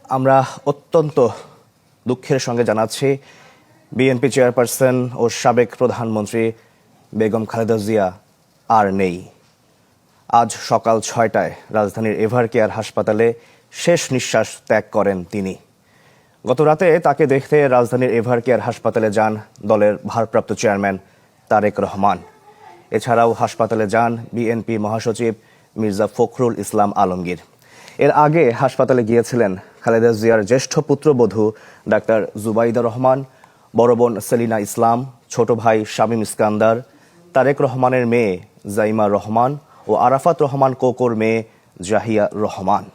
আমরা অত্যন্ত দুঃখের সঙ্গে জানাচ্ছি বিএনপি চেয়ারপারসন ও সাবেক প্রধানমন্ত্রী বেগম খালেদা জিয়া আর নেই। আজ সকাল ৬টায় রাজধানীর এভারকেয়ার হাসপাতালে শেষ নিঃশ্বাস ত্যাগ করেন তিনি। গত রাতে তাকে দেখতে রাজধানীর এভারকেয়ার হাসপাতালে যান দলের ভারপ্রাপ্ত চেয়ারম্যান তারেক রহমান। এছাড়াও হাসপাতালে যান বিএনপি মহাসচিব মির্জা ফখরুল ইসলাম আলমগীর। এর আগে হাসপাতালে গিয়েছিলেন খালেদা জিয়ার জ্যেষ্ঠ পুত্রবধূ ডাক্তার জুবাইদা রহমান, বড় বোন সেলিনা ইসলাম, ছোট ভাই শামীম ইস্কান্দার, তারেক রহমানের মেয়ে জাইমা রহমান ও আরাফাত রহমান কোকোর মেয়ে জাহিয়া রহমান।